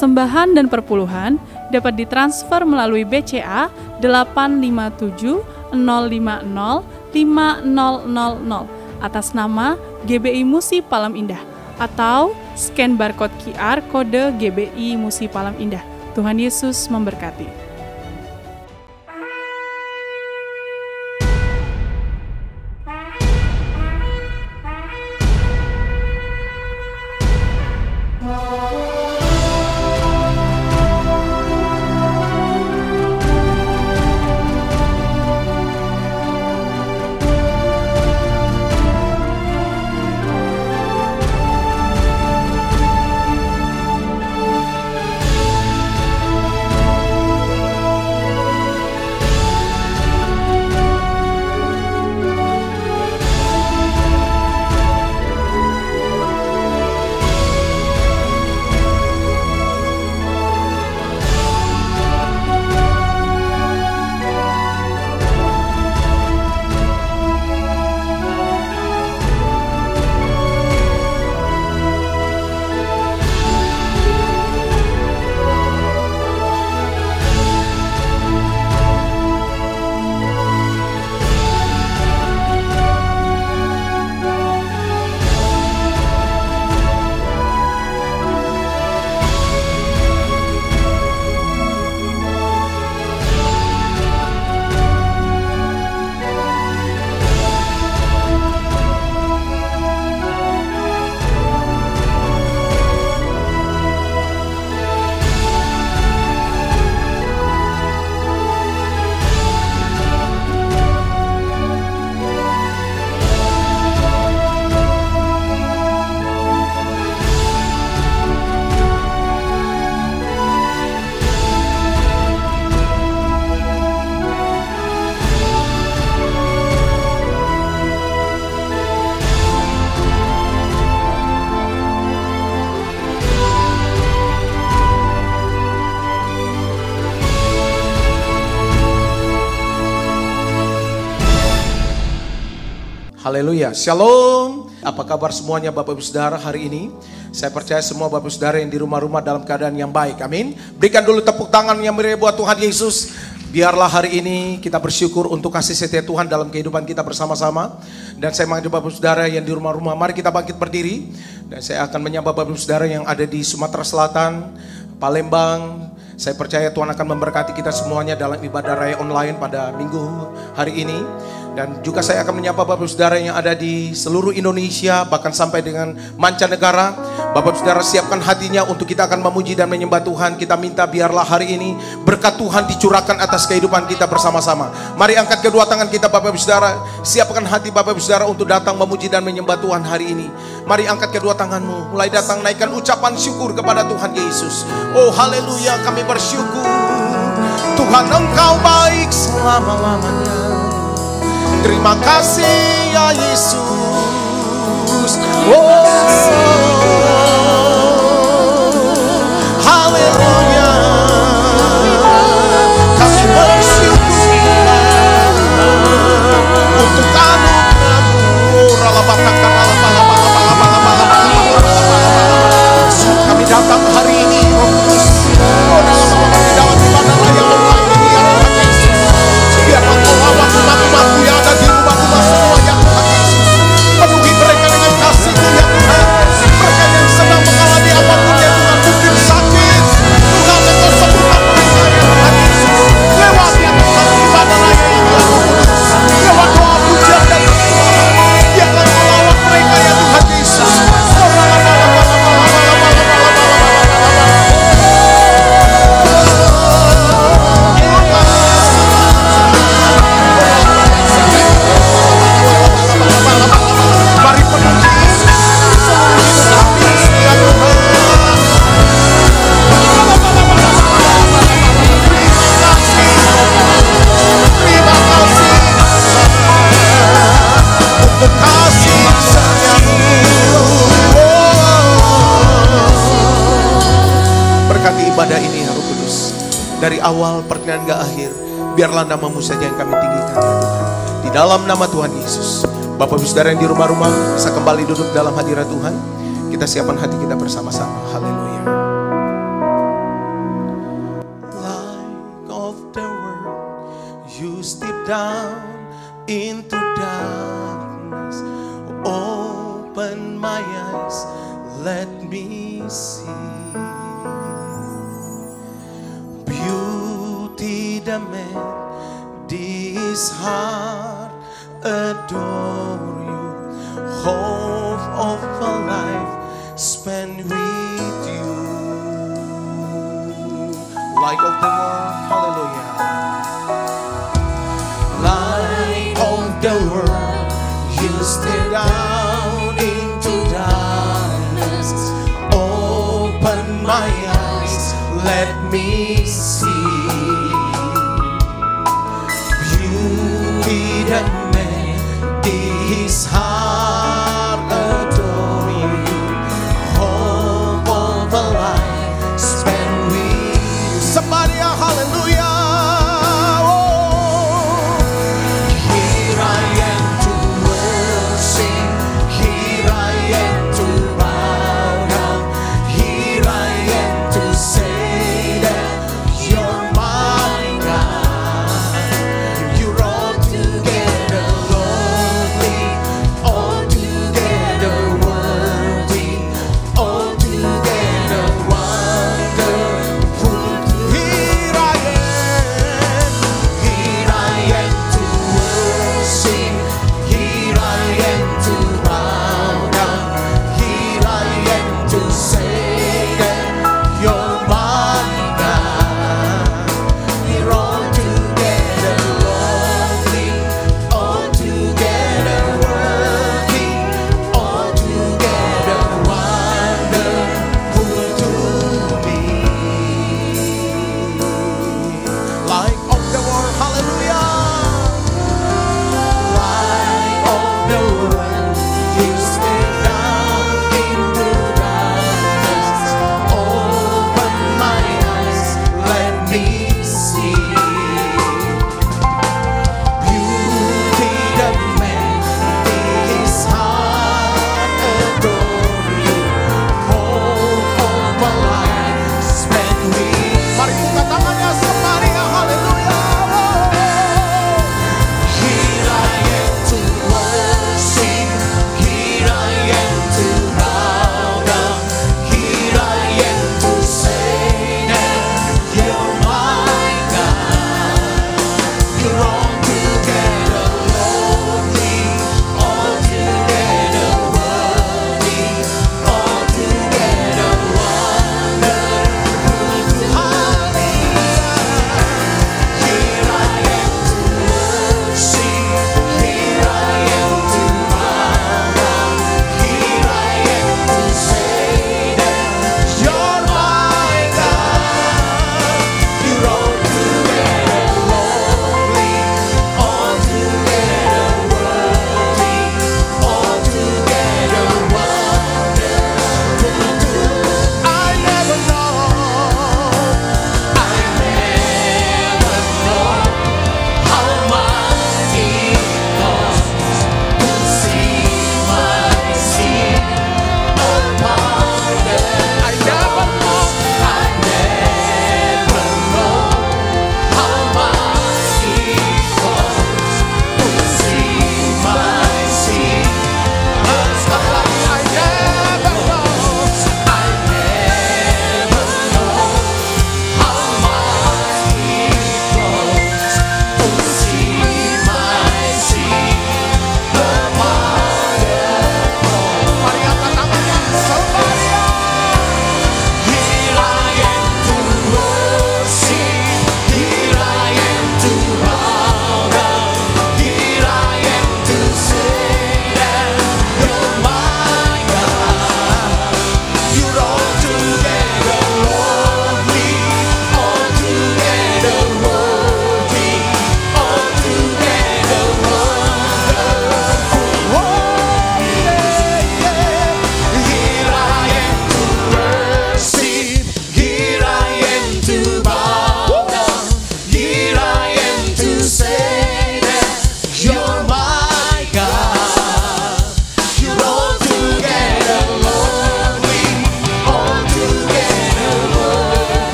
Persembahan dan perpuluhan dapat ditransfer melalui BCA 857 050 5000 atas nama GBI Musi Palam Indah atau scan barcode QR kode GBI Musi Palam Indah. Tuhan Yesus memberkati. Haleluya, Shalom. Apa kabar semuanya Bapak Ibu Saudara hari ini? Saya percaya semua Bapak Ibu Saudara yang di rumah-rumah dalam keadaan yang baik, amin. Berikan dulu tepuk tangan yang meriah buat Tuhan Yesus. Biarlah hari ini kita bersyukur untuk kasih setia Tuhan dalam kehidupan kita bersama-sama. Dan saya mengajak Bapak Ibu Saudara yang di rumah-rumah, mari kita bangkit berdiri. Dan saya akan menyapa Bapak Ibu Saudara yang ada di Sumatera Selatan, Palembang. Saya percaya Tuhan akan memberkati kita semuanya dalam ibadah raya online pada minggu hari ini. Dan juga saya akan menyapa Bapak Saudara yang ada di seluruh Indonesia, bahkan sampai dengan mancanegara. Bapak Saudara siapkan hatinya untuk kita akan memuji dan menyembah Tuhan. Kita minta biarlah hari ini berkat Tuhan dicurahkan atas kehidupan kita bersama-sama. Mari angkat kedua tangan kita Bapak Saudara. Siapkan hati Bapak Saudara untuk datang memuji dan menyembah Tuhan hari ini. Mari angkat kedua tanganmu. Mulai datang naikkan ucapan syukur kepada Tuhan Yesus. Oh haleluya, kami bersyukur. Tuhan Engkau baik selama-lamanya. Terima kasih ya Yesus. Oh, haleluya. Kami bersyukur untuk anugerah-Mu. Kami datang hari ini dalam ibadah raya online ini ya Tuhan Yesus. Biarlah Kau lawat umat-Umat-Mu yang ada di rumah-rumah semua ya Tuhan Yesus. Penuhi mereka dengan kasih-Mu ya Tuhan. Mereka yang sedang mengalami apapun ya Tuhan, mungkin sakit, Tuhan Engkau sembuhkan mereka ya Tuhan Yesus. Lewat ya Tuhan ibadah raya ini ya Tuhan. Lewat doa pujian dan doa, biarlah Kau lawat mereka ya Tuhan Yesus. Mari penuhi terima kasih untuk kasih sayang-Mu. Berkati ibadah ini ya Roh Kudus, dari awal pertengahan hingga akhir. Biarlah nama-Mu saja yang kami tinggikan ya Tuhan. Di dalam nama Tuhan Yesus. Bapak Ibu Saudara yang di rumah-rumah bisa kembali duduk dalam hadirat Tuhan. Kita siapkan hati kita bersama-sama. Haleluya. down into darkness. Open my eyes, let me see beauty that made this heart adore you. Hope of a life spent with you. Light of the world, hallelujah. Light of the world, you stay down into darkness. Open my eyes, let me see beauty that made this heart adore you. Hope of a life spent with you. Somebody, hallelujah. Together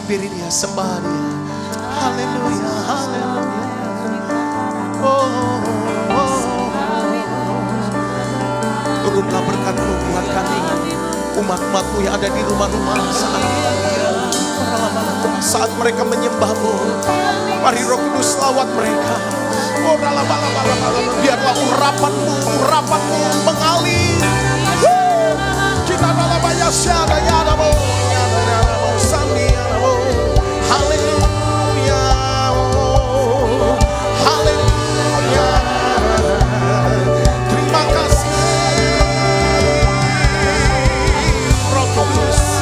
Hampiri dia, sembah dia. Haleluya, haleluya. Oh, turunlah berkat-Mu buat kami, umat-umat-Mu yang ada di rumah-rumah saat mereka menyembah-Mu. Mari Roh Kudus lawat mereka. Oh, biarlah urapan-Mu mengalir. Kita dalam banyak syada yadamu, sandiadamu. Haleluya, haleluya. Terima kasih Roh Kudus.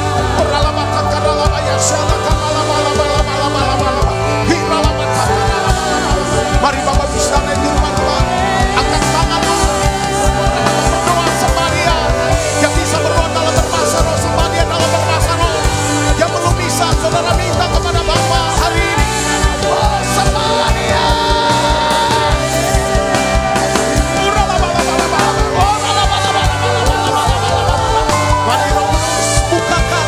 Mari Bapak bisa di rumah-rumah, angkat tanganmu, berdoa sembah Dia, yang bisa berdoa dalam berbahasa roh, sembah Dia dalam berbahasa roh. Yang belum bisa, saudara minta kepada Bapa hari ini. Oh, sembah Dia. Mari Roh Kudus, bukakan.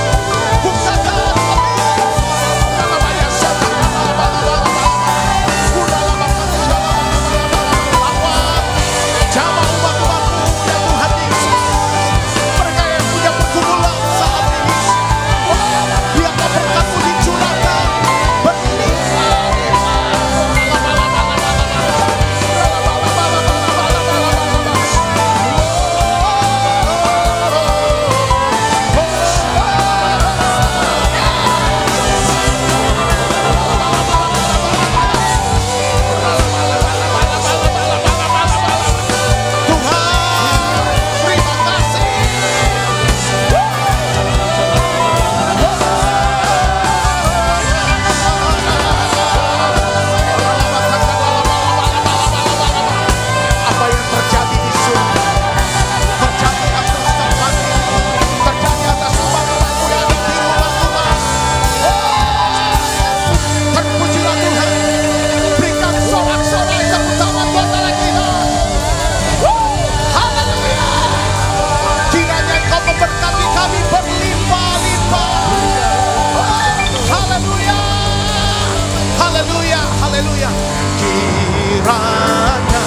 Haleluya. Kiranya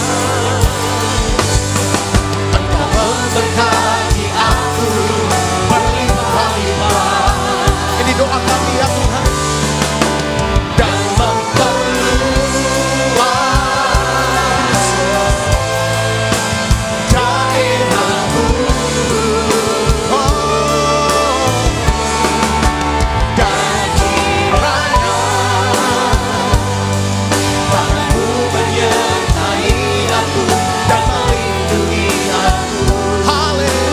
Engkau memberkati aku berlimpah-limpah. Ini doa kami ya Tuhan. Dan memperluas daerah-Mu. Dan kiranya menyertai aku dan melindungi aku. Haleluya.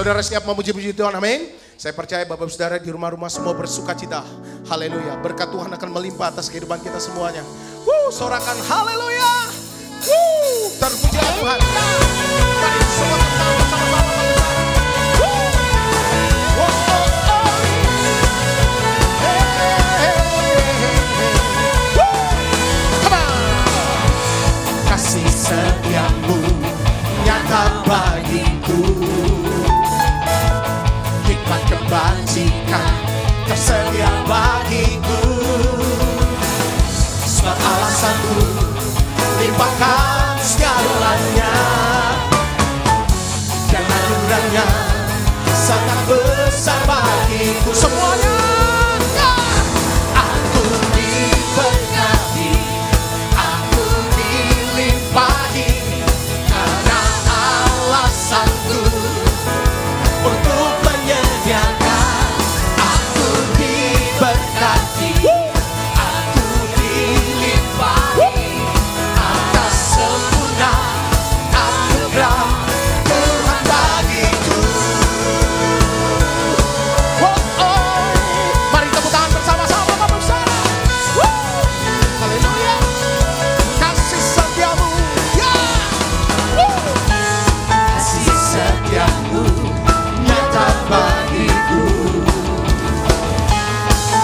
Saudara siap memuji-muji Tuhan, amin. Saya percaya Bapak Saudara di rumah-rumah semua bersuka cita. Haleluya. Berkat Tuhan akan melimpah atas kehidupan kita semuanya. Sorakan haleluya. Terpujilah Tuhan. Mari semua kita bersama-sama. Kasih setiamu nyata bagiku, hikmat kebajikan tersedia bagiku. Sebab alasanku limpahkan segalanya, dan anugerahnya sangat besar bagiku. Semuanya aku diberkati, aku dilimpahi, karena alasanku untuk menyediakan. Aku diberkati, aku dilimpahi atas sempurna anugerah Tuhan bagiku. Mari tepuk tangan bersama-sama Bapak Saudara. Haleluya. Kasih setiamu, ya. Kasih setiamu nyata bagiku,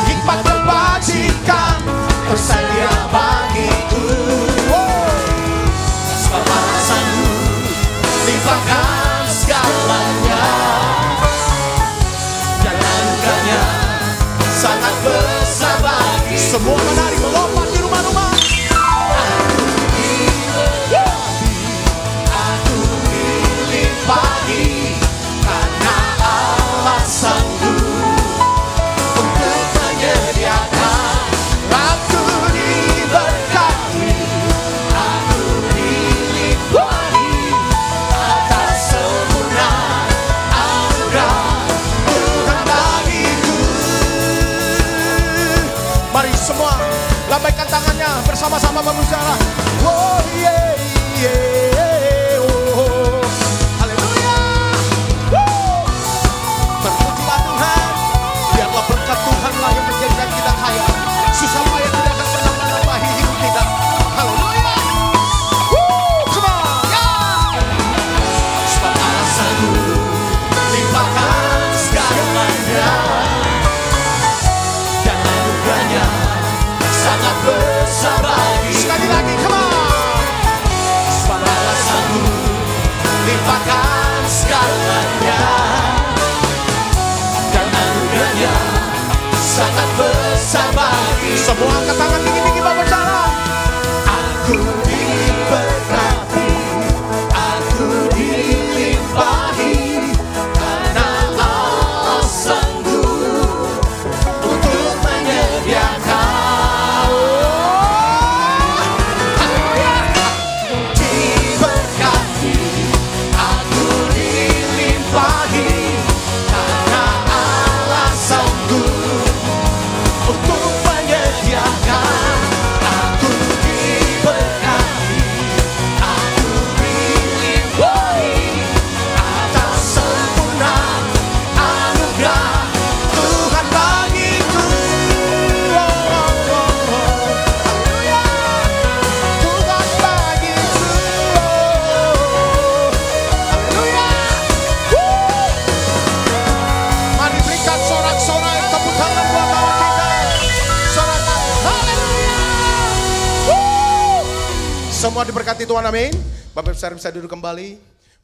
hikmat kebajikan tersedia bagiku. Sebab alasanmu limpahkan segalanya, dan anugerahnya sangat besar bagi. Semua menari melompat di rumah-rumah. Aku dilimpahi, karena alasanku untuk menyediakan. Aku diberkati, aku dilimpahi atas sempurna anugerah Tuhan bagiku. Mari semua lambaikan tangannya bersama-sama Bapak Saudara. Oh yeah, yeah, oh. Haleluya. Terpujilah Tuhan. Biarlah berkat Tuhanlah yang menjadikan kita kaya. Susah payah tidak akan pernah menambahi hidup kita. Haleluya. Come on. Yeah. Sebab alasanku limpahkan segalanya, dan anugerahnya sangat besar bagi. Sekali lagi, come on. Sebab alasanku limpahkan segalanya, dan anugerahnya sangat besar bagi. Semua angkat tangan tinggi-tinggi Bapak Saudara. Aku diberkati, aku dilimpahi, karena alasanku untuk menyediakan. Aku diberkati, aku dilimpahi, karena alasanku untuk menyediakan. Aku diberkati, aku dilimpahi atas sempurna anugerah Tuhan bagiku. Haleluya. Tuhan bagiku. Haleluya. Mari berikan sorak-sorai tepuk tangan buat Tuhan kita. Sorakan haleluya. Semua diberkati Tuhan, amin. Bapak Saudara bisa duduk kembali.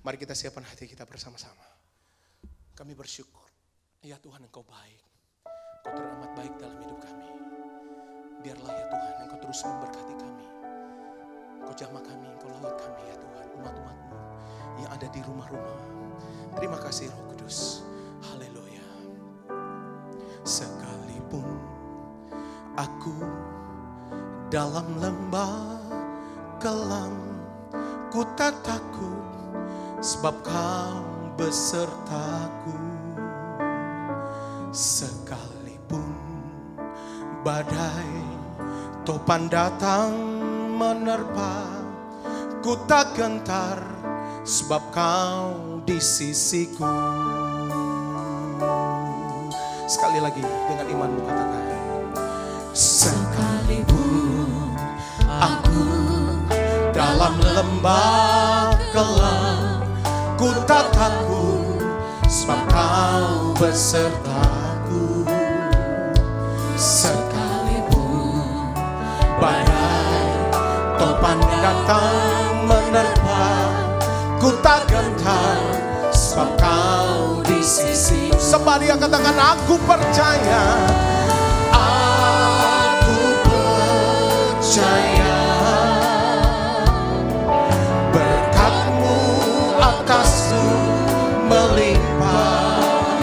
Mari kita siapkan hati kita bersama-sama. Kami bersyukur. Ya Tuhan, Engkau baik. Engkau teramat baik dalam hidup kami. Biarlah ya Tuhan, Engkau terus memberkati kami. Engkau jamah kami, Engkau lawat kami ya Tuhan. Umat-umat-Mu yang ada di rumah-rumah. Terima kasih Roh Kudus. Haleluya. Sekalipun aku dalam lembah kelam, ku tak takut sebab Kau besertaku. Sekalipun badai topan datang menerpa, ku tak gentar sebab kau di sisiku. Sekali lagi dengan imanmu katakan, sekalipun aku dalam lembah gelap, ku tak takut sebab kau besertaku. Sekalipun badai topan datang menerpa, ku tak gentar sebab kau di sisi. Sembari katakan, aku percaya, aku percaya. Berkat-Mu atasku melimpah,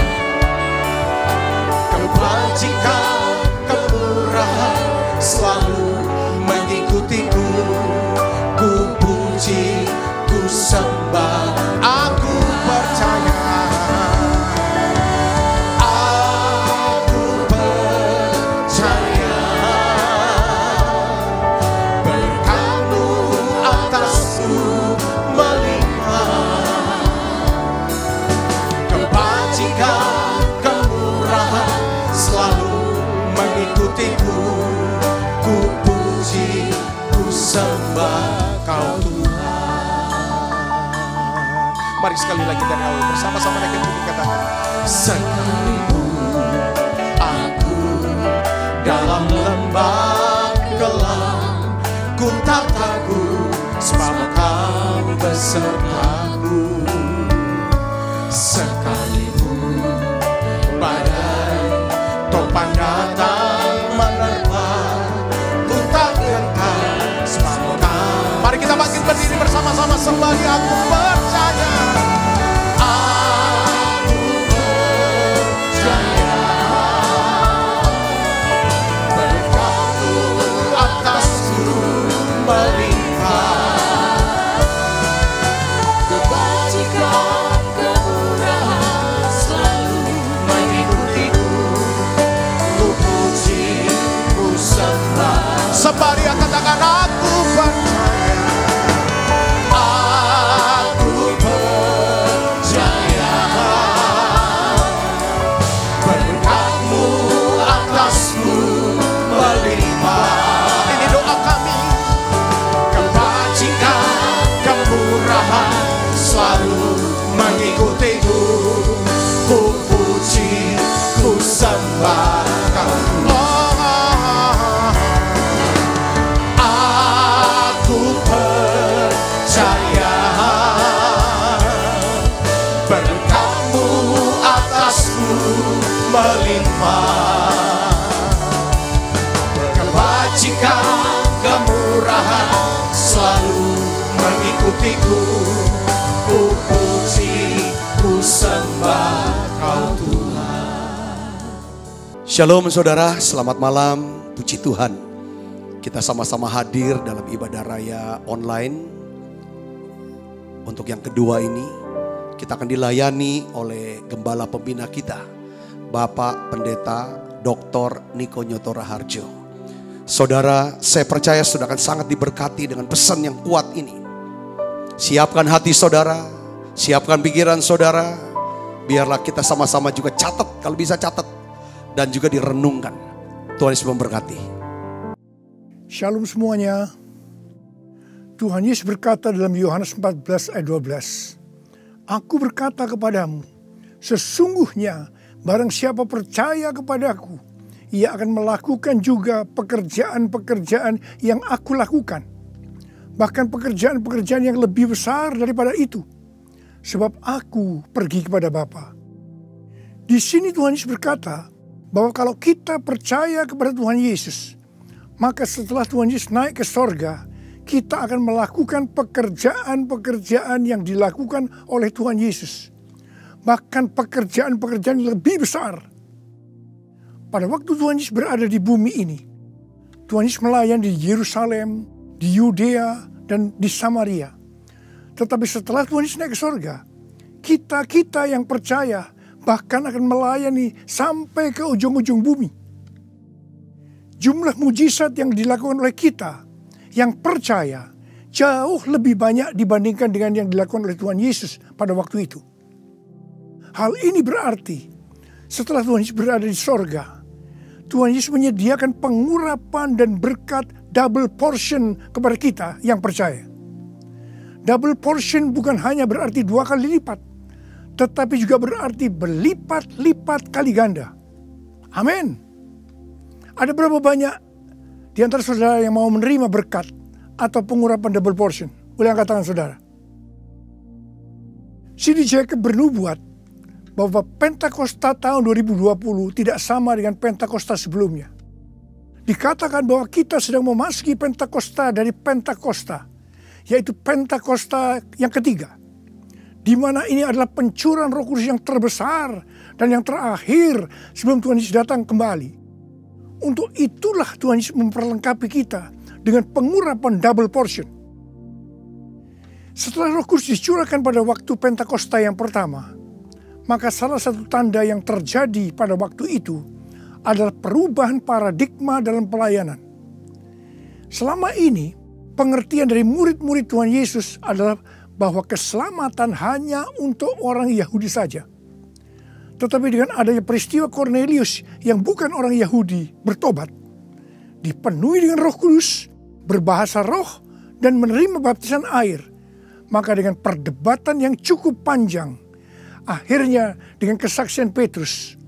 kebajikan, kemurahan selalu mengikutiku. Ku puji, ku sembah, aku percaya. Aku percaya. Berkat-Mu atasku melimpah, kebajikan, kemurahan selalu mengikutiku. Ku puji, ku sembah Kau Tuhan. Mari sekali lagi dari awal bersama-sama naikkan bunyi katakan, sekalipun aku dalam lembah gelap, ku tak takut sebab Kau besertaku. Sekalipun badai topan datang menerpa, ku tak gentar sebab Kau. Mari kita bangkit berdiri bersama-sama sembari aku percaya. Aku percaya. Berkat-Mu atasku melimpah, kebajikan, kemurahan selalu mengikutiku. Ku puji, ku sembah. Sembari katakan, aku percaya. Aku percaya. Berkat-Mu atasku melimpah. Ini doa kami. Kebajikan, kemurahan selalu mengikutiku. Ku puji, ku sembah Kau. Aku percaya. Berkat-Mu atasku melimpah, kebajikan, kemurahan selalu mengikutiku. Ku puji, ku sembah Kau Tuhan. Shalom saudara, selamat malam, puji Tuhan. Kita sama-sama hadir dalam ibadah raya online. Untuk yang kedua ini, kita akan dilayani oleh Gembala Pembina kita, Bapak Pendeta Dr. Niko Nyoto Raharjo. Saudara, saya percaya saudara akan sangat diberkati dengan pesan yang kuat ini. Siapkan hati saudara, siapkan pikiran saudara. Biarlah kita sama-sama juga catat, kalau bisa catat. Dan juga direnungkan. Tuhan Yesus memberkati. Shalom semuanya. Tuhan Yesus berkata dalam Yohanes 14 ayat 12. Aku berkata kepadamu, sesungguhnya barang siapa percaya kepadaku, ia akan melakukan juga pekerjaan-pekerjaan yang aku lakukan. Bahkan pekerjaan-pekerjaan yang lebih besar daripada itu. Sebab aku pergi kepada Bapa. Di sini Tuhan Yesus berkata bahwa kalau kita percaya kepada Tuhan Yesus, maka setelah Tuhan Yesus naik ke sorga, kita akan melakukan pekerjaan-pekerjaan yang dilakukan oleh Tuhan Yesus. Bahkan pekerjaan-pekerjaan yang lebih besar. Pada waktu Tuhan Yesus berada di bumi ini, Tuhan Yesus melayani di Yerusalem, di Yudea, dan di Samaria. Tetapi setelah Tuhan Yesus naik ke sorga, kita yang percaya bahkan akan melayani sampai ke ujung-ujung bumi. Jumlah mujizat yang dilakukan oleh kita yang percaya jauh lebih banyak dibandingkan dengan yang dilakukan oleh Tuhan Yesus pada waktu itu. Hal ini berarti setelah Tuhan Yesus berada di sorga, Tuhan Yesus menyediakan pengurapan dan berkat double portion kepada kita yang percaya. Double portion bukan hanya berarti 2 kali lipat, tetapi juga berarti berlipat-lipat kali ganda. Amin. Ada berapa banyak di antara saudara yang mau menerima berkat atau pengurapan double portion? Boleh angkat tangan saudara. C.D. Jacobs bernubuat bahwa Pentakosta tahun 2020 tidak sama dengan Pentakosta sebelumnya. Dikatakan bahwa kita sedang memasuki Pentakosta dari Pentakosta, yaitu Pentakosta yang ketiga, di mana ini adalah pencurahan Roh Kudus yang terbesar dan yang terakhir sebelum Tuhan Yesus datang kembali. Untuk itulah Tuhan Yesus memperlengkapi kita dengan pengurapan double portion. Setelah Roh Kudus dicurahkan pada waktu Pentakosta yang pertama, maka salah satu tanda yang terjadi pada waktu itu adalah perubahan paradigma dalam pelayanan. Selama ini, pengertian dari murid-murid Tuhan Yesus adalah bahwa keselamatan hanya untuk orang Yahudi saja. Tetapi dengan adanya peristiwa Cornelius yang bukan orang Yahudi bertobat, dipenuhi dengan Roh Kudus, berbahasa roh, dan menerima baptisan air, maka dengan perdebatan yang cukup panjang, akhirnya dengan kesaksian Petrus,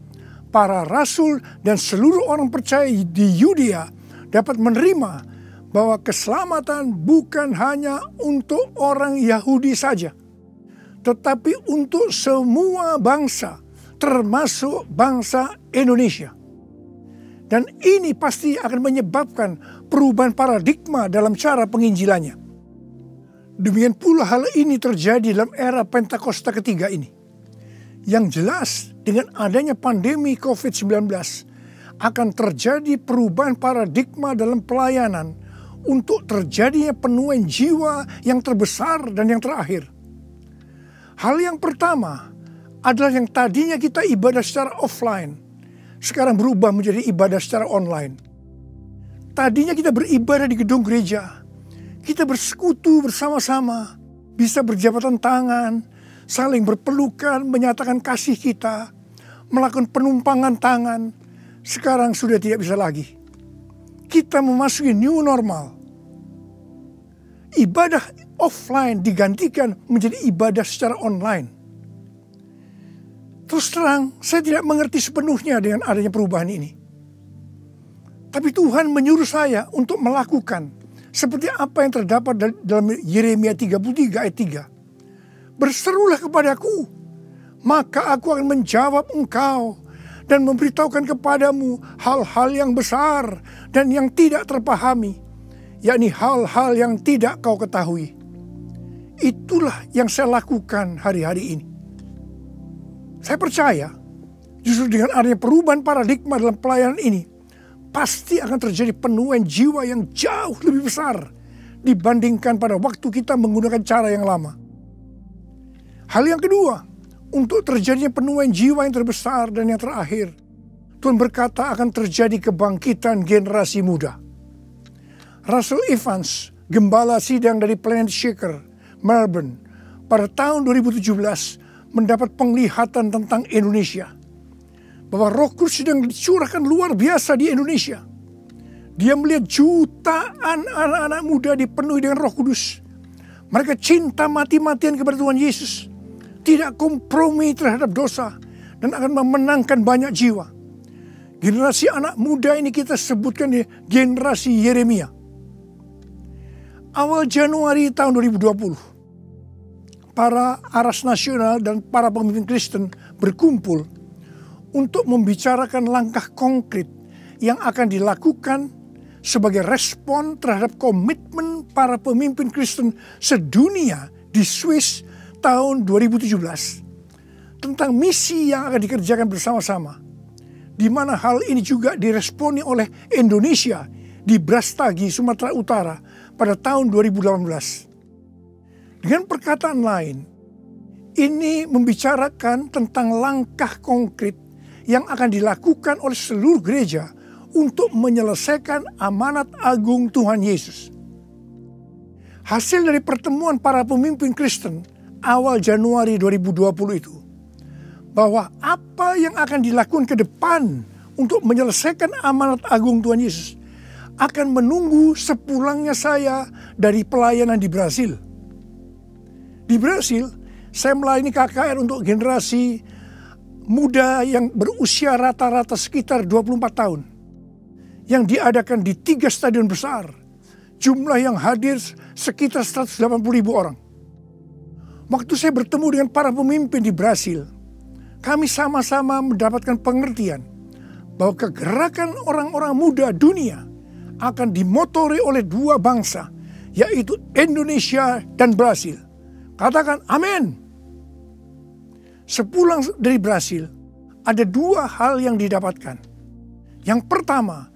para rasul dan seluruh orang percaya di Yudea dapat menerima bahwa keselamatan bukan hanya untuk orang Yahudi saja, tetapi untuk semua bangsa, termasuk bangsa Indonesia. Dan ini pasti akan menyebabkan perubahan paradigma dalam cara penginjilannya. Demikian pula hal ini terjadi dalam era Pentakosta ketiga ini. Yang jelas dengan adanya pandemi COVID-19 akan terjadi perubahan paradigma dalam pelayanan untuk terjadinya penuaian jiwa yang terbesar dan yang terakhir. Hal yang pertama adalah yang tadinya kita ibadah secara offline, sekarang berubah menjadi ibadah secara online. Tadinya kita beribadah di gedung gereja, kita bersekutu bersama-sama, bisa berjabatan tangan, saling berpelukan, menyatakan kasih kita, melakukan penumpangan tangan. Sekarang sudah tidak bisa lagi. Kita memasuki new normal. Ibadah offline digantikan menjadi ibadah secara online. Terus terang, saya tidak mengerti sepenuhnya dengan adanya perubahan ini. Tapi Tuhan menyuruh saya untuk melakukan seperti apa yang terdapat dalam Yeremia 33 ayat 3. Berserulah kepadaku, maka aku akan menjawab engkau dan memberitahukan kepadamu hal-hal yang besar dan yang tidak terpahami, yakni hal-hal yang tidak kau ketahui. Itulah yang saya lakukan hari-hari ini. Saya percaya justru dengan adanya perubahan paradigma dalam pelayanan ini, pasti akan terjadi penuaian jiwa yang jauh lebih besar dibandingkan pada waktu kita menggunakan cara yang lama. Hal yang kedua, untuk terjadinya penuaian jiwa yang terbesar dan yang terakhir, Tuhan berkata akan terjadi kebangkitan generasi muda. Russell Evans, gembala sidang dari Planet Shaker, Melbourne, pada tahun 2017 mendapat penglihatan tentang Indonesia. Bahwa Roh Kudus sedang dicurahkan luar biasa di Indonesia. Dia melihat jutaan anak-anak muda dipenuhi dengan Roh Kudus. Mereka cinta mati-matian kepada Tuhan Yesus. Tidak kompromi terhadap dosa. Dan akan memenangkan banyak jiwa. Generasi anak muda ini kita sebutkan di generasi Yeremia. Awal Januari tahun 2020. Para aras nasional dan para pemimpin Kristen berkumpul untuk membicarakan langkah konkret yang akan dilakukan sebagai respon terhadap komitmen para pemimpin Kristen sedunia di Swiss tahun 2017 tentang misi yang akan dikerjakan bersama-sama, di mana hal ini juga diresponi oleh Indonesia di Brastagi, Sumatera Utara pada tahun 2018. Dengan perkataan lain, ini membicarakan tentang langkah konkret yang akan dilakukan oleh seluruh gereja untuk menyelesaikan amanat agung Tuhan Yesus. Hasil dari pertemuan para pemimpin Kristen awal Januari 2020 itu, bahwa apa yang akan dilakukan ke depan untuk menyelesaikan amanat agung Tuhan Yesus akan menunggu sepulangnya saya dari pelayanan di Brasil. Di Brasil, saya melayani KKR untuk generasi muda yang berusia rata-rata sekitar 24 tahun. Yang diadakan di 3 stadion besar. Jumlah yang hadir sekitar 180.000 orang. Waktu saya bertemu dengan para pemimpin di Brasil, kami sama-sama mendapatkan pengertian bahwa kegerakan orang-orang muda dunia akan dimotori oleh 2 bangsa, yaitu Indonesia dan Brasil. Katakan amin. Sepulang dari Brasil, ada 2 hal yang didapatkan. Yang pertama,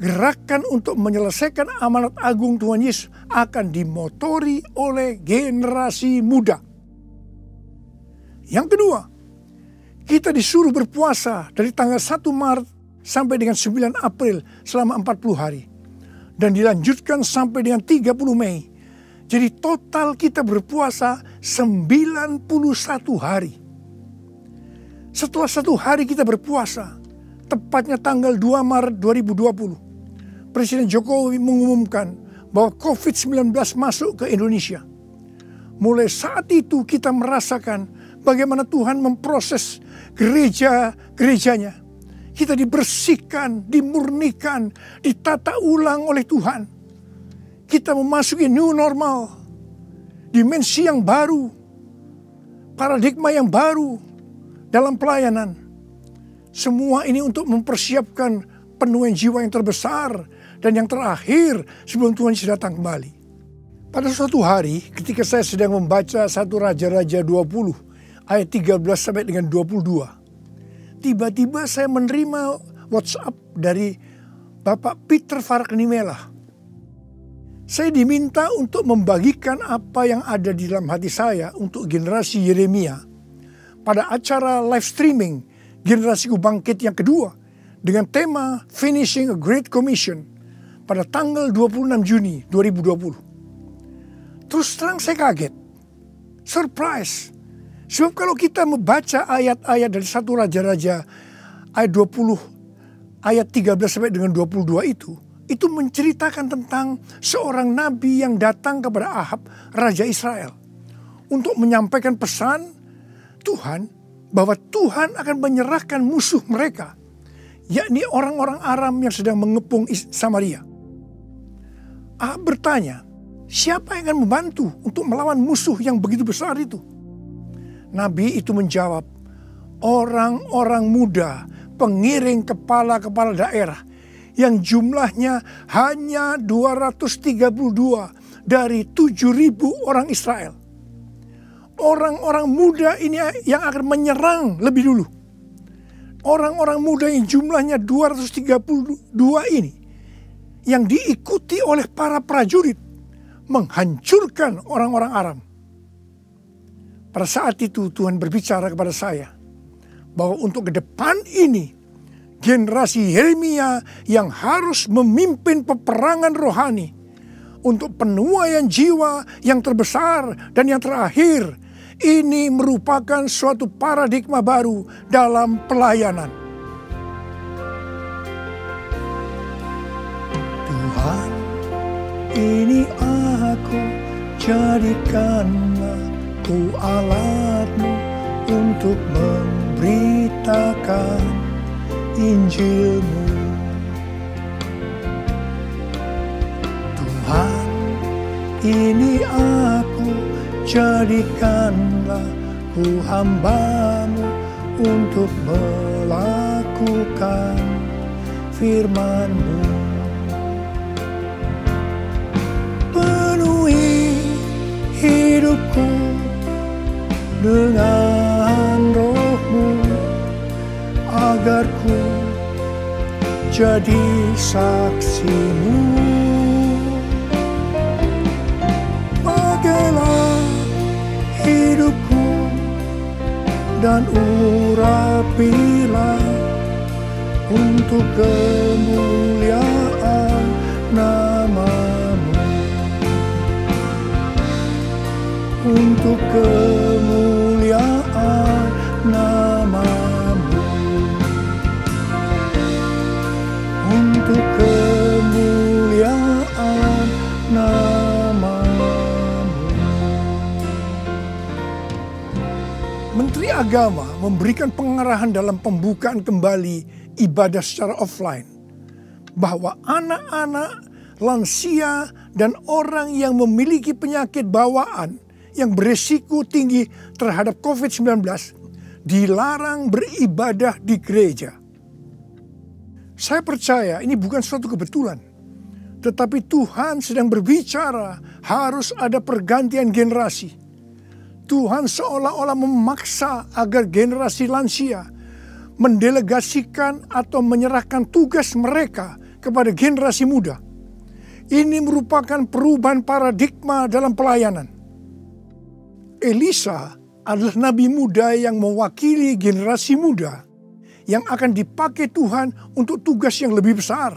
gerakan untuk menyelesaikan amanat agung Tuhan Yesus akan dimotori oleh generasi muda. Yang kedua, kita disuruh berpuasa dari tanggal 1 Maret sampai dengan 9 April selama 40 hari. Dan dilanjutkan sampai dengan 30 Mei. Jadi total kita berpuasa 91 hari. Setelah 1 hari kita berpuasa, tepatnya tanggal 2 Maret 2020, Presiden Jokowi mengumumkan bahwa COVID-19 masuk ke Indonesia. Mulai saat itu kita merasakan bagaimana Tuhan memproses gerejanya. Kita dibersihkan, dimurnikan, ditata ulang oleh Tuhan. Kita memasuki new normal, dimensi yang baru, paradigma yang baru dalam pelayanan. Semua ini untuk mempersiapkan penuaian jiwa yang terbesar dan yang terakhir sebelum Tuhan Yesus datang kembali. Pada suatu hari ketika saya sedang membaca 1 Raja-Raja 20 ayat 13 sampai dengan 22. Tiba-tiba saya menerima WhatsApp dari Bapak Peter Faraknimela. Saya diminta untuk membagikan apa yang ada di dalam hati saya untuk generasi Yeremia pada acara live streaming Generasiku Bangkit yang kedua dengan tema Finishing a Great Commission pada tanggal 26 Juni 2020. Terus terang saya kaget, surprise. Sebab kalau kita membaca ayat-ayat dari 1 Raja-Raja ayat 20 ayat 13 sampai dengan 22 itu menceritakan tentang seorang nabi yang datang kepada Ahab, Raja Israel, untuk menyampaikan pesan Tuhan bahwa Tuhan akan menyerahkan musuh mereka, yakni orang-orang Aram yang sedang mengepung Samaria. Ahab bertanya, siapa yang akan membantu untuk melawan musuh yang begitu besar itu? Nabi itu menjawab, orang-orang muda, pengiring kepala-kepala daerah yang jumlahnya hanya 232 dari 7.000 orang Israel. Orang-orang muda ini yang akan menyerang lebih dulu. Orang-orang muda yang jumlahnya 232 ini yang diikuti oleh para prajurit menghancurkan orang-orang Aram. Pada saat itu Tuhan berbicara kepada saya bahwa untuk ke depan ini generasi Yeremia yang harus memimpin peperangan rohani untuk penuaian jiwa yang terbesar dan yang terakhir. Ini merupakan suatu paradigma baru dalam pelayanan. Tuhan, ini aku, jadikanlah ku alatmu untuk memberitakan Injilmu. Tuhan, ini aku, jadikanlah ku hamba-Mu untuk melakukan firman-Mu. Penuhi hidupku dengan Roh-Mu, agar ku jadi saksi-Mu. Pakailah hidupku dan urapilah untuk kemuliaan nama-Mu. agama memberikan pengarahan dalam pembukaan kembali ibadah secara offline, bahwa anak-anak, lansia, dan orang yang memiliki penyakit bawaan yang berisiko tinggi terhadap COVID-19 dilarang beribadah di gereja. Saya percaya ini bukan suatu kebetulan, tetapi Tuhan sedang berbicara harus ada pergantian generasi. Tuhan seolah-olah memaksa agar generasi lansia mendelegasikan atau menyerahkan tugas mereka kepada generasi muda. Ini merupakan perubahan paradigma dalam pelayanan. Elisa adalah nabi muda yang mewakili generasi muda yang akan dipakai Tuhan untuk tugas yang lebih besar.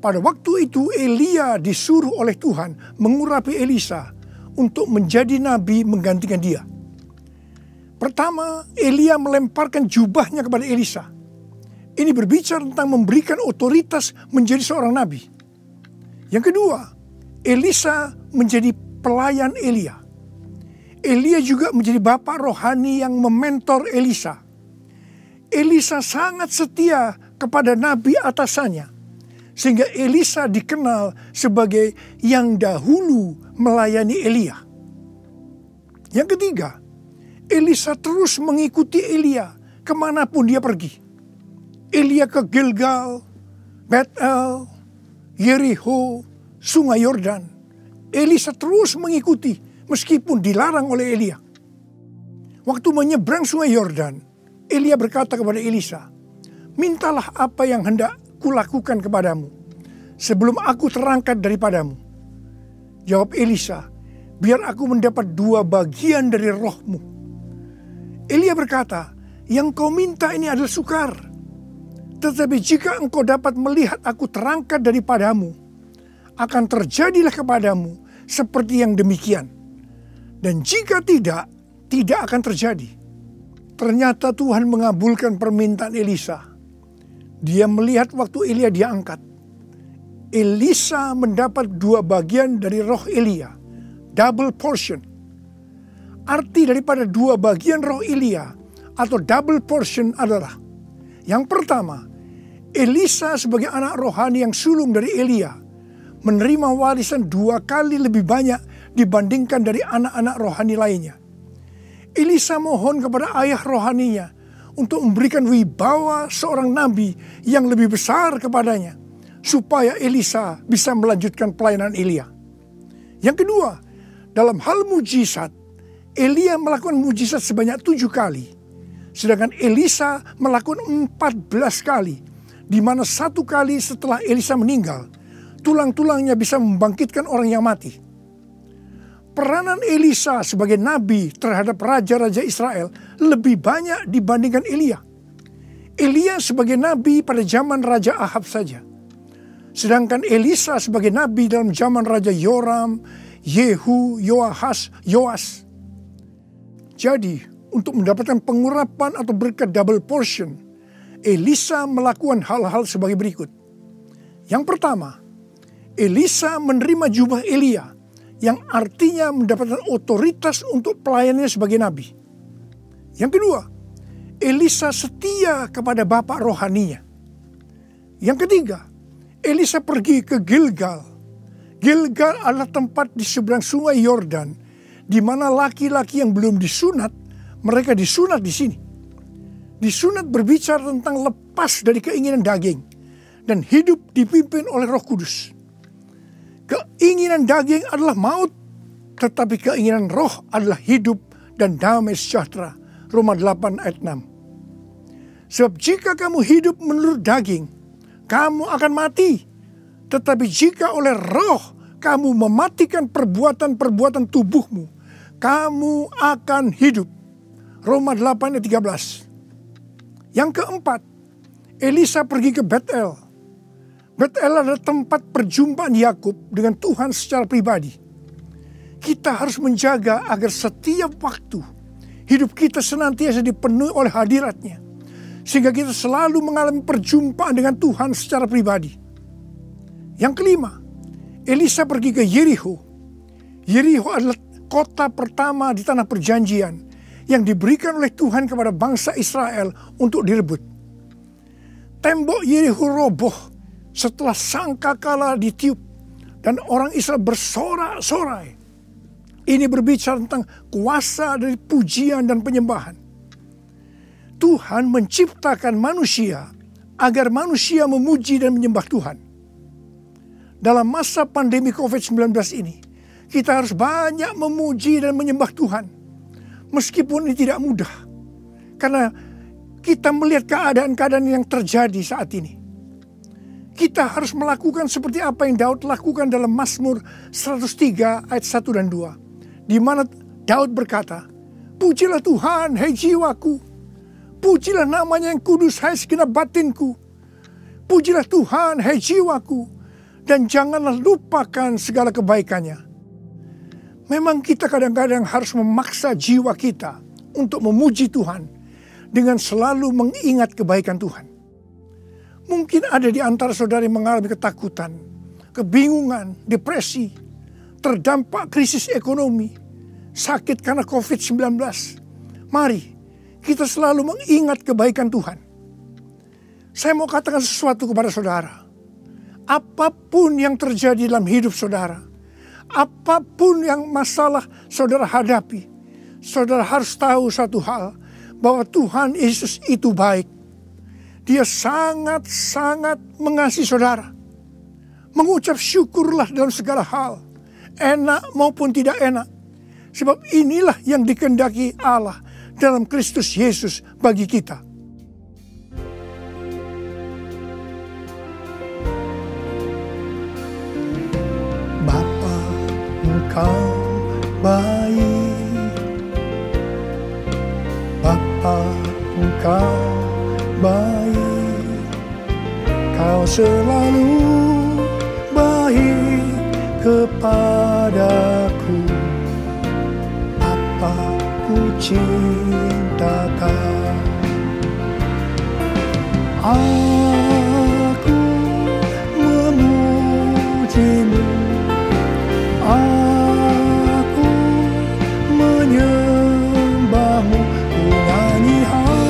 Pada waktu itu Elia disuruh oleh Tuhan mengurapi Elisa untuk menjadi nabi menggantikan dia. Pertama, Elia melemparkan jubahnya kepada Elisa. Ini berbicara tentang memberikan otoritas menjadi seorang nabi. Yang kedua, Elisa menjadi pelayan Elia. Elia juga menjadi bapak rohani yang mementor Elisa. Elisa sangat setia kepada nabi atasannya, sehingga Elisa dikenal sebagai yang dahulu melayani Elia. Yang ketiga, Elisa terus mengikuti Elia kemanapun dia pergi. Elia ke Gilgal, Bethel, Yericho, Sungai Yordan. Elisa terus mengikuti meskipun dilarang oleh Elia. Waktu menyeberang Sungai Yordan, Elia berkata kepada Elisa, "Mintalah apa yang hendak kulakukan kepadamu sebelum aku terangkat daripadamu." Jawab Elisa, "Biar aku mendapat 2 bagian dari rohmu." Elia berkata, "Yang kau minta ini adalah sukar. Tetapi jika engkau dapat melihat aku terangkat daripadamu, akan terjadilah kepadamu seperti yang demikian. Dan jika tidak, tidak akan terjadi." Ternyata Tuhan mengabulkan permintaan Elisa. Dia melihat waktu Elia diangkat. Elisa mendapat 2 bagian dari roh Elia, double portion. Arti daripada 2 bagian roh Elia atau double portion adalah, yang pertama, Elisa sebagai anak rohani yang sulung dari Elia menerima warisan 2 kali lebih banyak dibandingkan dari anak-anak rohani lainnya. Elisa mohon kepada ayah rohaninya untuk memberikan wibawa seorang nabi yang lebih besar kepadanya, supaya Elisa bisa melanjutkan pelayanan Elia. Yang kedua, dalam hal mujizat, Elia melakukan mujizat sebanyak 7 kali, sedangkan Elisa melakukan 14 kali, di mana 1 kali setelah Elisa meninggal, tulang-tulangnya bisa membangkitkan orang yang mati. Peranan Elisa sebagai nabi terhadap raja-raja Israel lebih banyak dibandingkan Elia. Elia sebagai nabi pada zaman Raja Ahab saja. Sedangkan Elisa sebagai nabi dalam zaman Raja Yoram, Yehu, Yoahas, Yoas. Jadi, untuk mendapatkan pengurapan atau berkat double portion, Elisa melakukan hal-hal sebagai berikut. Yang pertama, Elisa menerima jubah Elia, yang artinya mendapatkan otoritas untuk pelayanannya sebagai nabi. Yang kedua, Elisa setia kepada bapak rohaninya. Yang ketiga, Elisa pergi ke Gilgal. Gilgal adalah tempat di seberang Sungai Yordan, di mana laki-laki yang belum disunat, mereka disunat di sini. Disunat berbicara tentang lepas dari keinginan daging dan hidup dipimpin oleh Roh Kudus. Keinginan daging adalah maut, tetapi keinginan roh adalah hidup dan damai sejahtera. Roma 8 ayat 6. Sebab jika kamu hidup menurut daging, kamu akan mati. Tetapi jika oleh roh kamu mematikan perbuatan-perbuatan tubuhmu, kamu akan hidup. Roma 8 ayat 13. Yang keempat, Elisa pergi ke Bethel. Bethel adalah tempat perjumpaan Yakub dengan Tuhan secara pribadi. Kita harus menjaga agar setiap waktu hidup kita senantiasa dipenuhi oleh hadirat-Nya, sehingga kita selalu mengalami perjumpaan dengan Tuhan secara pribadi. Yang kelima, Elisa pergi ke Yericho. Yericho adalah kota pertama di tanah perjanjian yang diberikan oleh Tuhan kepada bangsa Israel untuk direbut. Tembok Yerikho roboh setelah sangkakala ditiup dan orang Israel bersorak-sorai. Ini berbicara tentang kuasa dari pujian dan penyembahan. Tuhan menciptakan manusia agar manusia memuji dan menyembah Tuhan. Dalam masa pandemi COVID-19 ini, kita harus banyak memuji dan menyembah Tuhan. Meskipun ini tidak mudah. Karena kita melihat keadaan-keadaan yang terjadi saat ini. Kita harus melakukan seperti apa yang Daud lakukan dalam Mazmur 103 ayat 1 dan 2. Di mana Daud berkata, "Pujilah Tuhan, hai jiwaku. Pujilah namanya yang kudus, hai segenap batinku. Pujilah Tuhan, hai jiwaku. Dan janganlah lupakan segala kebaikannya." Memang kita kadang-kadang harus memaksa jiwa kita untuk memuji Tuhan dengan selalu mengingat kebaikan Tuhan. Mungkin ada di antara saudara yang mengalami ketakutan, kebingungan, depresi, terdampak krisis ekonomi, sakit karena COVID-19. Mari kita selalu mengingat kebaikan Tuhan. Saya mau katakan sesuatu kepada saudara. Apapun yang terjadi dalam hidup saudara, apapun yang masalah saudara hadapi, saudara harus tahu satu hal, bahwa Tuhan Yesus itu baik. Dia sangat-sangat mengasihi saudara. Mengucap syukurlah dalam segala hal, enak maupun tidak enak. Sebab inilah yang dikehendaki Allah dalam Kristus Yesus bagi kita. Bapa, Engkau baik. Bapa, Engkau baik. Kau selalu baik kepadaku. Bapa, ku cinta Kau. Aku memujimu. Aku menyembahmu. Ku nyanyi haleluya.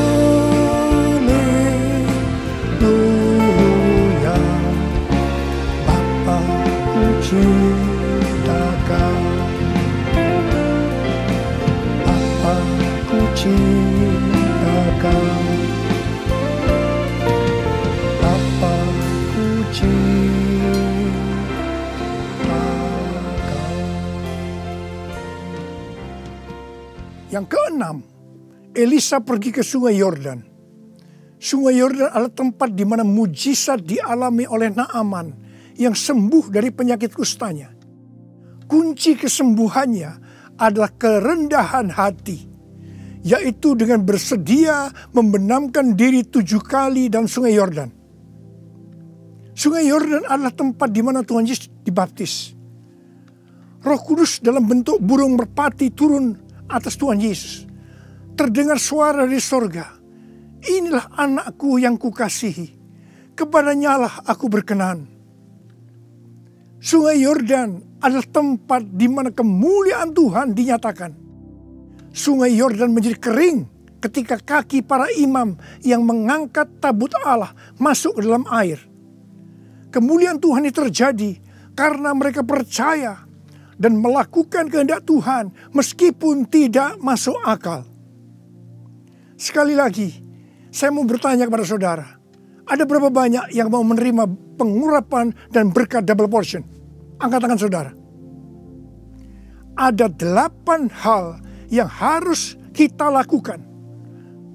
Bapa, ku cinta Kau. Bapa, ku cinta Kau. Bapa, ku cinta Kau. Yang keenam, Elisa pergi ke Sungai Yordan. Sungai Yordan adalah tempat di mana mujizat dialami oleh Naaman yang sembuh dari penyakit kustanya. Kunci kesembuhannya adalah kerendahan hati, yaitu dengan bersedia membenamkan diri 7 kali dalam Sungai Yordan. Sungai Yordan adalah tempat di mana Tuhan Yesus dibaptis. Roh Kudus dalam bentuk burung merpati turun atas Tuhan Yesus. Terdengar suara dari sorga, "Inilah anakku yang kukasihi, kepadanya lah aku berkenan." Sungai Yordan adalah tempat di mana kemuliaan Tuhan dinyatakan. Sungai Yordan menjadi kering ketika kaki para imam yang mengangkat tabut Allah masuk ke dalam air. Kemuliaan Tuhan ini terjadi karena mereka percaya dan melakukan kehendak Tuhan meskipun tidak masuk akal. Sekali lagi, saya mau bertanya kepada saudara, ada berapa banyak yang mau menerima pengurapan dan berkat double portion? Angkat tangan saudara. Ada 8 hal yang harus kita lakukan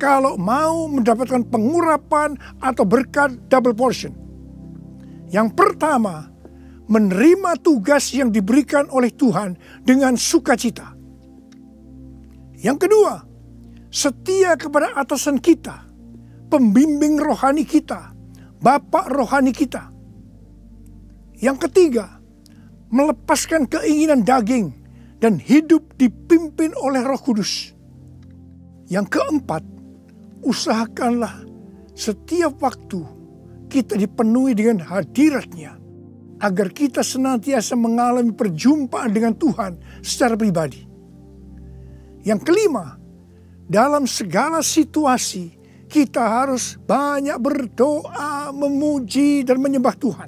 kalau mau mendapatkan pengurapan atau berkat double portion. Yang pertama, menerima tugas yang diberikan oleh Tuhan dengan sukacita. Yang kedua, setia kepada atasan kita, pembimbing rohani kita, bapak rohani kita. Yang ketiga, melepaskan keinginan daging dan hidup dipimpin oleh Roh Kudus. Yang keempat, usahakanlah setiap waktu kita dipenuhi dengan hadirat-Nya, agar kita senantiasa mengalami perjumpaan dengan Tuhan secara pribadi. Yang kelima, dalam segala situasi kita harus banyak berdoa, memuji dan menyembah Tuhan.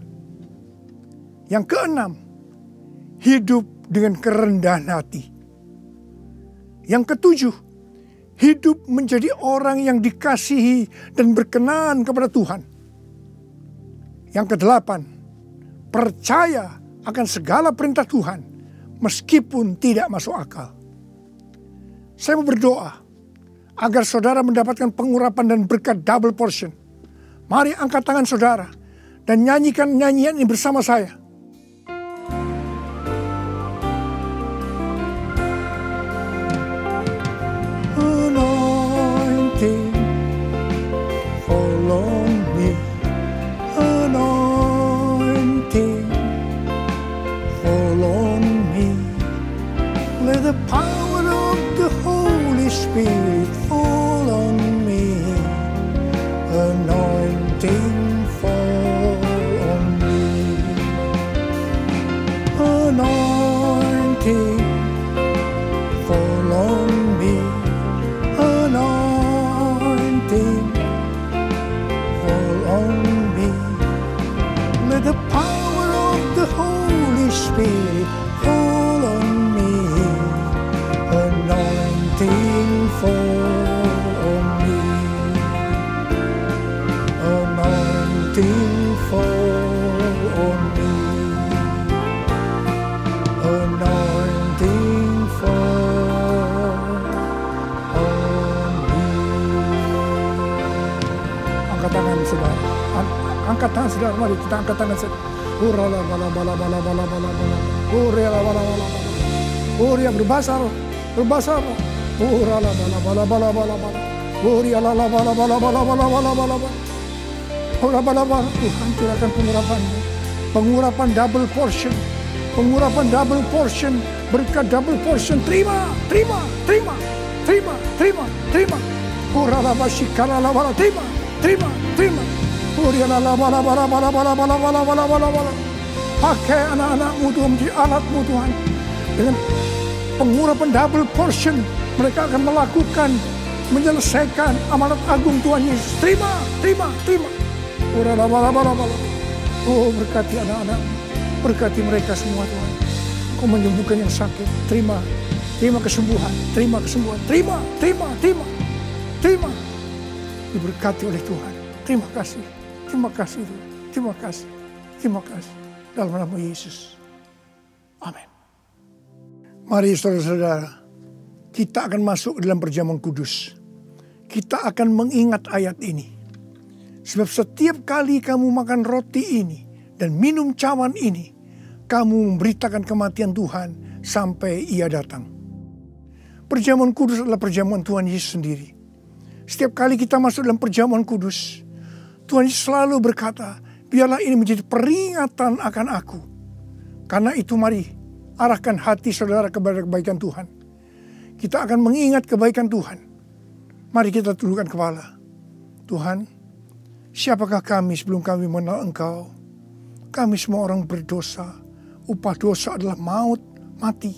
Yang keenam, hidup dengan kerendahan hati. Yang ketujuh, hidup menjadi orang yang dikasihi dan berkenan kepada Tuhan. Yang kedelapan, percaya akan segala perintah Tuhan meskipun tidak masuk akal. Saya mau berdoa agar saudara mendapatkan pengurapan dan berkat double portion. Mari angkat tangan saudara dan nyanyikan nyanyian ini bersama saya. Anointing, follow me. Anointing, follow me. Let the power of the Holy Spirit fall on me. Anointing, fall on me. Anointing, fall on me. Anointing, fall on me. Let the power of the Holy Spirit fall on me. Anointing, fall on me. Anointing, fall on me. Anointing, fall on me. Angkat tangan saudara. Angkat tangan saudara. Mari kita angkat tangan saudara. Urala bala bala bala bala bala bala. Urala bala bala bala. Uria berbahasa roh. Berbahasa roh. Urala bala bala bala bala bala. Uria la la bala bala bala bala bala bala bala. Ura bala bala. Tuhan curahkan pengurapan-Mu. Pengurapan double portion. Pengurapan double portion. Berkat double portion. Terima, terima, terima, terima, terima, terima. Urala basikala la bala. Terima, terima, terima. Uria la la bala bala bala bala bala bala bala bala bala. Pakai anak-anak-Mu Tuhan menjadi alat-Mu Tuhan. Dengan pengurapan double portion, mereka akan melakukan, menyelesaikan amanat agung Tuhan Yesus. Terima, terima, terima. Oh, berkati anak-anak-Mu, berkati mereka semua Tuhan. Kau menyembuhkan yang sakit. Terima, terima kesembuhan, terima kesembuhan, terima, terima, terima, terima. Diberkati oleh Tuhan. Terima kasih, terima kasih Tuhan. Terima kasih, terima kasih. Dalam nama Yesus. Amin. Mari saudara-saudara, kita akan masuk dalam perjamuan kudus. Kita akan mengingat ayat ini. Sebab setiap kali kamu makan roti ini dan minum cawan ini, kamu memberitakan kematian Tuhan sampai Ia datang. Perjamuan kudus adalah perjamuan Tuhan Yesus sendiri. Setiap kali kita masuk dalam perjamuan kudus, Tuhan Yesus selalu berkata, biarlah ini menjadi peringatan akan aku. Karena itu mari arahkan hati saudara kepada kebaikan Tuhan. Kita akan mengingat kebaikan Tuhan. Mari kita tundukkan kepala. Tuhan, siapakah kami sebelum kami mengenal Engkau? Kami semua orang berdosa. Upah dosa adalah maut, mati.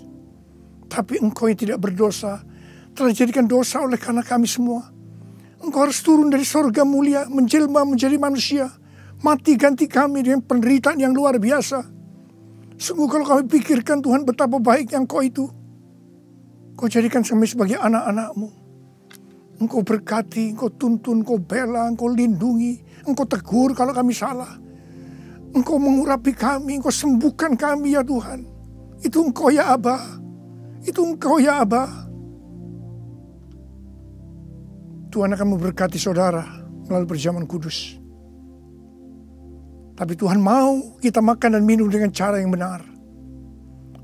Tapi Engkau yang tidak berdosa telah dijadikan dosa oleh karena kami semua. Engkau harus turun dari surga mulia, menjelma menjadi manusia. Mati ganti kami dengan penderitaan yang luar biasa. Sungguh kalau kami pikirkan Tuhan betapa baiknya Engkau itu. Kau jadikan kami sebagai anak-anak-Mu. Engkau berkati, Engkau tuntun, Engkau bela, Engkau lindungi. Engkau tegur kalau kami salah. Engkau mengurapi kami, Engkau sembuhkan kami ya Tuhan. Itu Engkau ya Aba. Itu Engkau ya Aba. Tuhan akan memberkati saudara melalui perjamuan kudus. Tapi Tuhan mau kita makan dan minum dengan cara yang benar.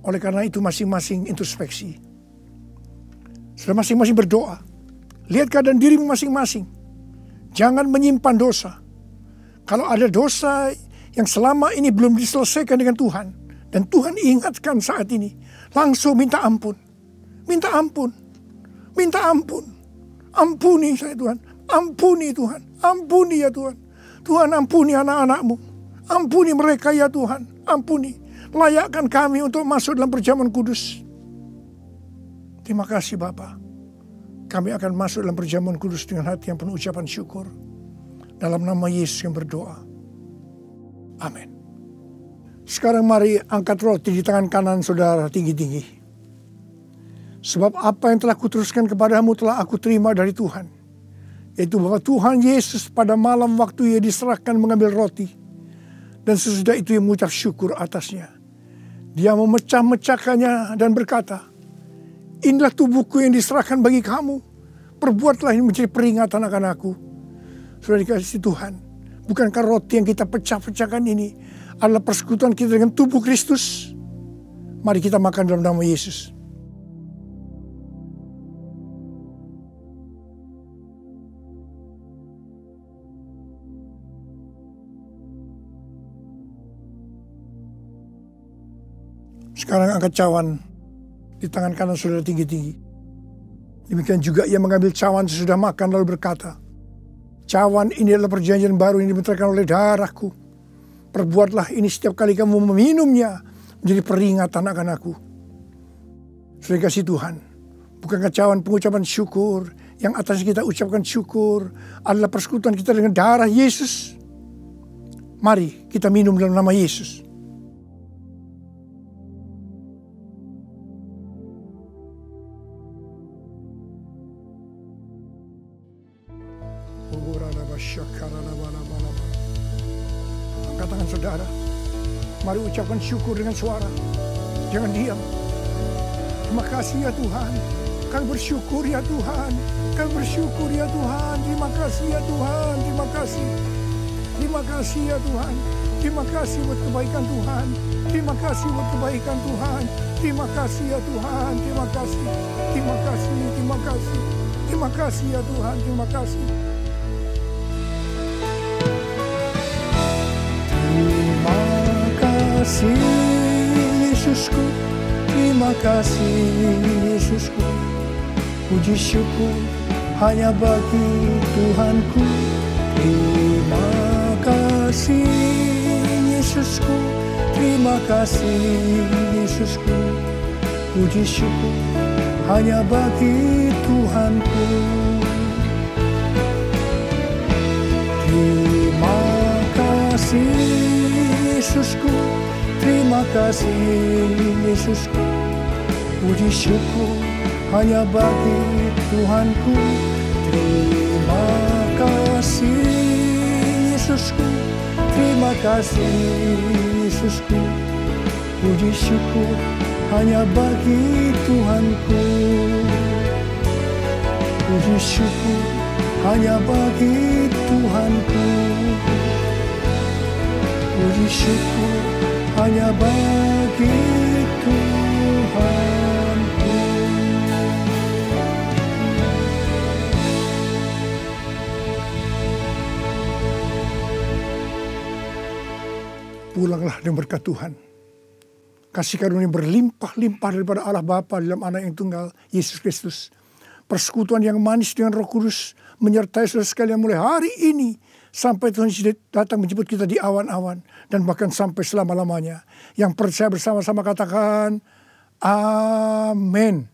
Oleh karena itu masing-masing introspeksi. Sudah masing-masing berdoa. Lihat keadaan dirimu masing-masing. Jangan menyimpan dosa. Kalau ada dosa yang selama ini belum diselesaikan dengan Tuhan. Dan Tuhan ingatkan saat ini. Langsung minta ampun. Minta ampun. Minta ampun. Ampuni saya Tuhan. Ampuni Tuhan. Ampuni ya Tuhan. Tuhan ampuni anak-anak-Mu. Ampuni mereka ya Tuhan. Ampuni. Layakkan kami untuk masuk dalam perjamuan kudus. Terima kasih Bapa. kami akan masuk dalam perjamuan kudus dengan hati yang penuh ucapan syukur. Dalam nama Yesus yang berdoa. Amin. Sekarang mari angkat roti di tangan kanan saudara tinggi-tinggi. Sebab apa yang telah kuteruskan kepadamu telah aku terima dari Tuhan. Yaitu bahwa Tuhan Yesus pada malam waktu ia diserahkan mengambil roti. Dan sesudah itu ia mengucap syukur atasnya. Dia memecah-mecahkannya dan berkata, inilah tubuhku yang diserahkan bagi kamu. Perbuatlah ini menjadi peringatan akan aku. Sudah dikasih Tuhan. Bukankah roti yang kita pecah-pecahkan ini adalah persekutuan kita dengan tubuh Kristus? Mari kita makan dalam nama Yesus. Sekarang angkat cawan di tangan kanan saudara tinggi-tinggi. Demikian juga ia mengambil cawan sesudah makan lalu berkata, cawan ini adalah perjanjian baru yang dibenarkan oleh darahku. Perbuatlah ini setiap kali kamu meminumnya menjadi peringatan akan aku. Sudah kasih Tuhan, bukankah cawan pengucapan syukur yang atas kita ucapkan syukur adalah persekutuan kita dengan darah Yesus? Mari kita minum dalam nama Yesus. Angkat tangan saudara. Mari ucapkan syukur dengan suara. Jangan diam. Terima kasih ya Tuhan. Kami bersyukur ya Tuhan. Kami bersyukur ya Tuhan. Terima kasih ya Tuhan. Terima kasih. Terima kasih ya Tuhan. Terima kasih buat kebaikan Tuhan. Terima kasih buat kebaikan Tuhan. Terima kasih ya Tuhan. Terima kasih. Terima kasih. Terima kasih. Terima kasih ya Tuhan. Terima kasih. Terima kasih Yesusku, terima kasih Yesusku. Puji syukur hanya bagi Tuhanku. Terima kasih Yesusku, terima kasih Yesusku. Puji syukur hanya bagi Tuhanku. Terima kasih Yesusku, terima kasih Yesusku. Puji syukur hanya bagi Tuhanku. Terima kasih Yesusku, terima kasih Yesusku. Puji syukur hanya bagi Tuhanku. Puji syukur hanya bagi Tuhanku. Puji syukur hanya bagi Tuhanku. Pulanglah dengan berkat Tuhan. Kasih karunia berlimpah-limpah daripada Allah Bapa dalam Anak yang tunggal, Yesus Kristus. Persekutuan yang manis dengan Roh Kudus menyertai saudara sekalian mulai hari ini sampai Tuhan datang menjemput kita di awan-awan dan bahkan sampai selama-lamanya. Yang percaya bersama-sama katakan amin.